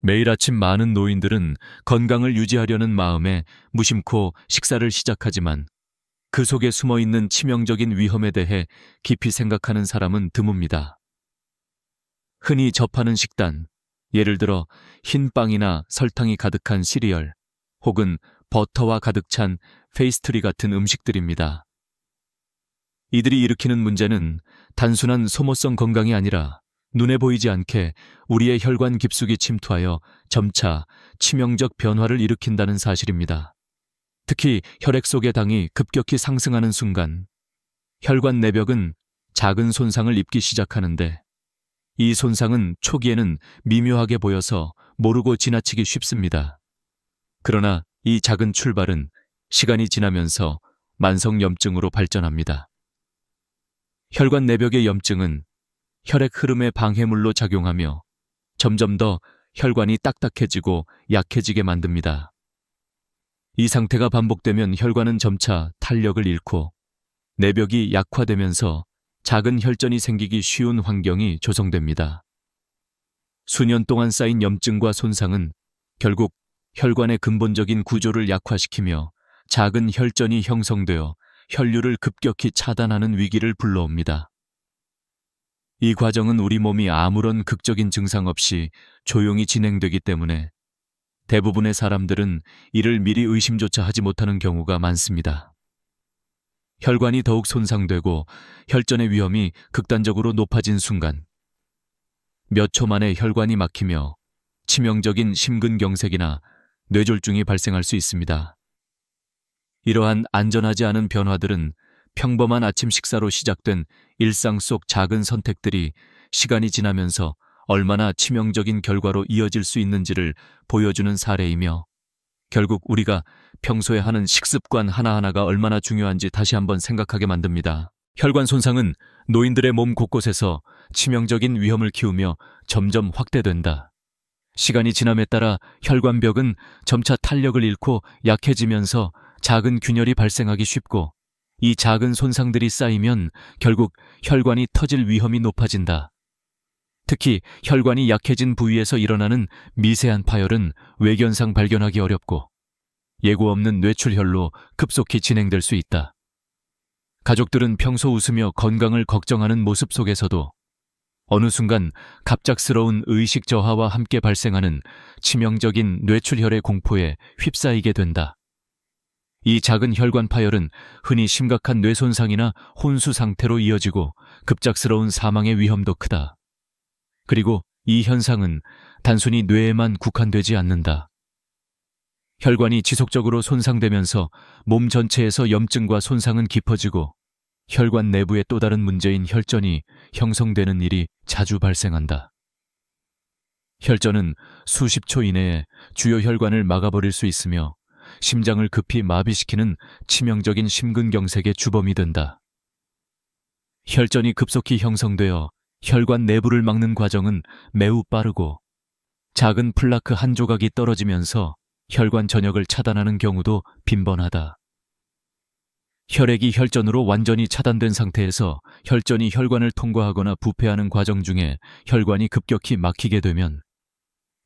매일 아침 많은 노인들은 건강을 유지하려는 마음에 무심코 식사를 시작하지만 그 속에 숨어있는 치명적인 위험에 대해 깊이 생각하는 사람은 드뭅니다. 흔히 접하는 식단, 예를 들어 흰 빵이나 설탕이 가득한 시리얼, 혹은 버터와 가득 찬 페이스트리 같은 음식들입니다. 이들이 일으키는 문제는 단순한 소모성 건강이 아니라 눈에 보이지 않게 우리의 혈관 깊숙이 침투하여 점차 치명적 변화를 일으킨다는 사실입니다. 특히 혈액 속의 당이 급격히 상승하는 순간 혈관 내벽은 작은 손상을 입기 시작하는데, 이 손상은 초기에는 미묘하게 보여서 모르고 지나치기 쉽습니다. 그러나 이 작은 출발은 시간이 지나면서 만성염증으로 발전합니다. 혈관 내벽의 염증은 혈액 흐름의 방해물로 작용하며 점점 더 혈관이 딱딱해지고 약해지게 만듭니다. 이 상태가 반복되면 혈관은 점차 탄력을 잃고 내벽이 약화되면서 작은 혈전이 생기기 쉬운 환경이 조성됩니다. 수년 동안 쌓인 염증과 손상은 결국 혈관의 근본적인 구조를 약화시키며 작은 혈전이 형성되어 혈류를 급격히 차단하는 위기를 불러옵니다. 이 과정은 우리 몸이 아무런 극적인 증상 없이 조용히 진행되기 때문에 대부분의 사람들은 이를 미리 의심조차 하지 못하는 경우가 많습니다. 혈관이 더욱 손상되고 혈전의 위험이 극단적으로 높아진 순간 몇 초 만에 혈관이 막히며 치명적인 심근경색이나 뇌졸중이 발생할 수 있습니다. 이러한 안전하지 않은 변화들은 평범한 아침 식사로 시작된 일상 속 작은 선택들이 시간이 지나면서 얼마나 치명적인 결과로 이어질 수 있는지를 보여주는 사례이며, 결국 우리가 평소에 하는 식습관 하나하나가 얼마나 중요한지 다시 한번 생각하게 만듭니다. 혈관 손상은 노인들의 몸 곳곳에서 치명적인 위험을 키우며 점점 확대된다. 시간이 지남에 따라 혈관벽은 점차 탄력을 잃고 약해지면서 작은 균열이 발생하기 쉽고, 이 작은 손상들이 쌓이면 결국 혈관이 터질 위험이 높아진다. 특히 혈관이 약해진 부위에서 일어나는 미세한 파열은 외견상 발견하기 어렵고 예고 없는 뇌출혈로 급속히 진행될 수 있다. 가족들은 평소 웃으며 건강을 걱정하는 모습 속에서도 어느 순간 갑작스러운 의식 저하와 함께 발생하는 치명적인 뇌출혈의 공포에 휩싸이게 된다. 이 작은 혈관 파열은 흔히 심각한 뇌손상이나 혼수 상태로 이어지고 급작스러운 사망의 위험도 크다. 그리고 이 현상은 단순히 뇌에만 국한되지 않는다. 혈관이 지속적으로 손상되면서 몸 전체에서 염증과 손상은 깊어지고 혈관 내부의 또 다른 문제인 혈전이 형성되는 일이 자주 발생한다. 혈전은 수십 초 이내에 주요 혈관을 막아버릴 수 있으며 심장을 급히 마비시키는 치명적인 심근경색의 주범이 된다. 혈전이 급속히 형성되어 혈관 내부를 막는 과정은 매우 빠르고 작은 플라크 한 조각이 떨어지면서 혈관 전역을 차단하는 경우도 빈번하다. 혈액이 혈전으로 완전히 차단된 상태에서 혈전이 혈관을 통과하거나 부패하는 과정 중에 혈관이 급격히 막히게 되면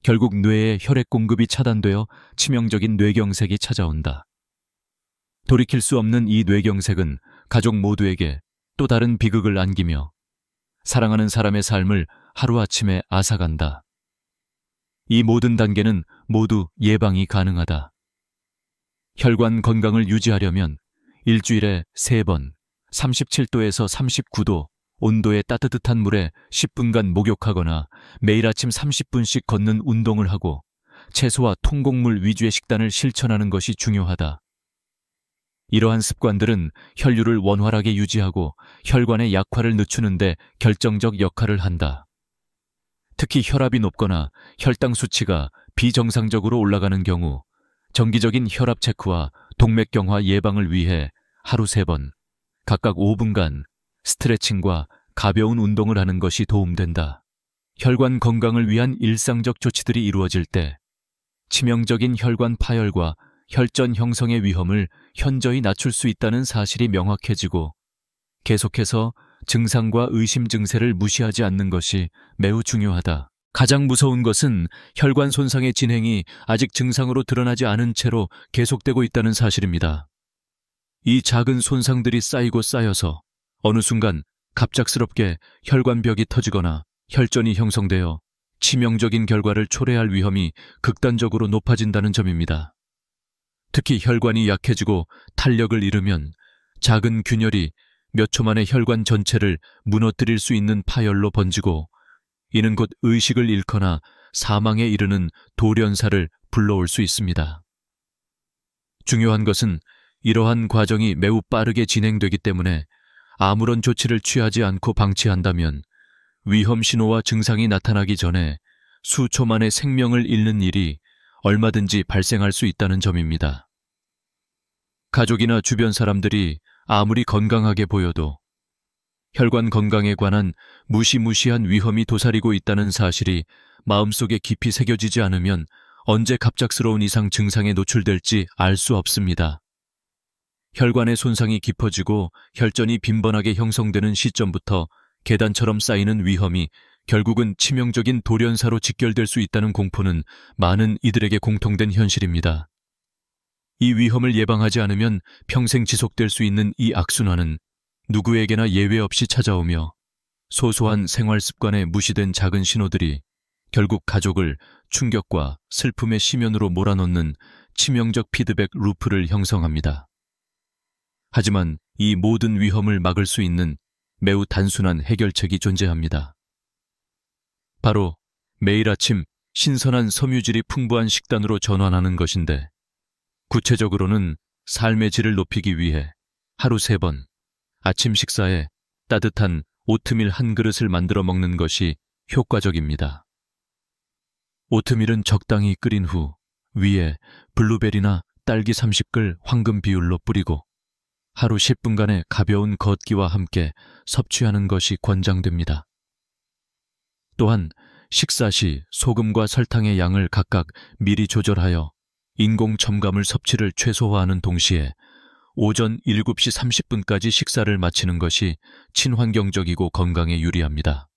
결국 뇌에 혈액 공급이 차단되어 치명적인 뇌경색이 찾아온다. 돌이킬 수 없는 이 뇌경색은 가족 모두에게 또 다른 비극을 안기며 사랑하는 사람의 삶을 하루아침에 앗아간다. 이 모든 단계는 모두 예방이 가능하다. 혈관 건강을 유지하려면 일주일에 3번 37도에서 39도 온도의 따뜻한 물에 10분간 목욕하거나 매일 아침 30분씩 걷는 운동을 하고 채소와 통곡물 위주의 식단을 실천하는 것이 중요하다. 이러한 습관들은 혈류를 원활하게 유지하고 혈관의 약화를 늦추는 데 결정적 역할을 한다. 특히 혈압이 높거나 혈당 수치가 비정상적으로 올라가는 경우 정기적인 혈압 체크와 동맥경화 예방을 위해 하루 3번, 각각 5분간 스트레칭과 가벼운 운동을 하는 것이 도움된다. 혈관 건강을 위한 일상적 조치들이 이루어질 때 치명적인 혈관 파열과 혈전 형성의 위험을 현저히 낮출 수 있다는 사실이 명확해지고, 계속해서 증상과 의심 증세를 무시하지 않는 것이 매우 중요하다. 가장 무서운 것은 혈관 손상의 진행이 아직 증상으로 드러나지 않은 채로 계속되고 있다는 사실입니다. 이 작은 손상들이 쌓이고 쌓여서 어느 순간 갑작스럽게 혈관벽이 터지거나 혈전이 형성되어 치명적인 결과를 초래할 위험이 극단적으로 높아진다는 점입니다. 특히 혈관이 약해지고 탄력을 잃으면 작은 균열이 몇 초 만에 혈관 전체를 무너뜨릴 수 있는 파열로 번지고 이는 곧 의식을 잃거나 사망에 이르는 돌연사를 불러올 수 있습니다. 중요한 것은 이러한 과정이 매우 빠르게 진행되기 때문에 아무런 조치를 취하지 않고 방치한다면 위험 신호와 증상이 나타나기 전에 수초 만에 생명을 잃는 일이 얼마든지 발생할 수 있다는 점입니다. 가족이나 주변 사람들이 아무리 건강하게 보여도 혈관 건강에 관한 무시무시한 위험이 도사리고 있다는 사실이 마음속에 깊이 새겨지지 않으면 언제 갑작스러운 이상 증상에 노출될지 알 수 없습니다. 혈관의 손상이 깊어지고 혈전이 빈번하게 형성되는 시점부터 계단처럼 쌓이는 위험이 결국은 치명적인 돌연사로 직결될 수 있다는 공포는 많은 이들에게 공통된 현실입니다. 이 위험을 예방하지 않으면 평생 지속될 수 있는 이 악순환은 누구에게나 예외 없이 찾아오며 소소한 생활 습관에 무시된 작은 신호들이 결국 가족을 충격과 슬픔의 심연으로 몰아넣는 치명적 피드백 루프를 형성합니다. 하지만 이 모든 위험을 막을 수 있는 매우 단순한 해결책이 존재합니다. 바로 매일 아침 신선한 섬유질이 풍부한 식단으로 전환하는 것인데, 구체적으로는 삶의 질을 높이기 위해 하루 3번 아침 식사에 따뜻한 오트밀 한 그릇을 만들어 먹는 것이 효과적입니다. 오트밀은 적당히 끓인 후 위에 블루베리나 딸기 30글 황금 비율로 뿌리고 하루 10분간의 가벼운 걷기와 함께 섭취하는 것이 권장됩니다. 또한 식사 시 소금과 설탕의 양을 각각 미리 조절하여 인공 첨가물 섭취를 최소화하는 동시에 오전 7시 30분까지 식사를 마치는 것이 친환경적이고 건강에 유리합니다.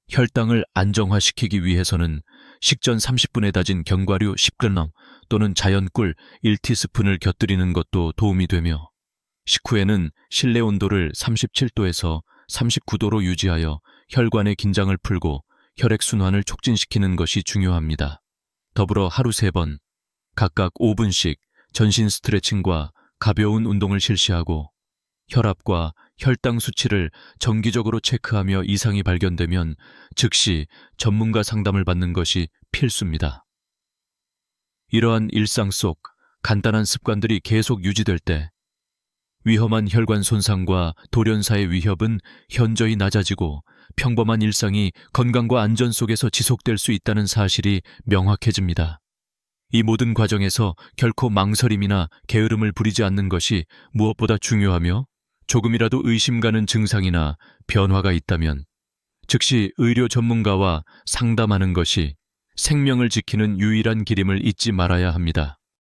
혈당을 안정화시키기 위해서는 식전 30분에 다진 견과류 10g 또는 자연 꿀 1티스푼을 곁들이는 것도 도움이 되며, 식후에는 실내 온도를 37도에서 39도로 유지하여 혈관의 긴장을 풀고 혈액순환을 촉진시키는 것이 중요합니다. 더불어 하루 3번 각각 5분씩 전신 스트레칭과 가벼운 운동을 실시하고 혈압과 혈당 수치를 정기적으로 체크하며 이상이 발견되면 즉시 전문가 상담을 받는 것이 필수입니다. 이러한 일상 속 간단한 습관들이 계속 유지될 때 위험한 혈관 손상과 돌연사의 위협은 현저히 낮아지고 평범한 일상이 건강과 안전 속에서 지속될 수 있다는 사실이 명확해집니다. 이 모든 과정에서 결코 망설임이나 게으름을 부리지 않는 것이 무엇보다 중요하며, 조금이라도 의심 가는 증상이나 변화가 있다면 즉시 의료 전문가와 상담하는 것이 생명을 지키는 유일한 길임을 잊지 말아야 합니다.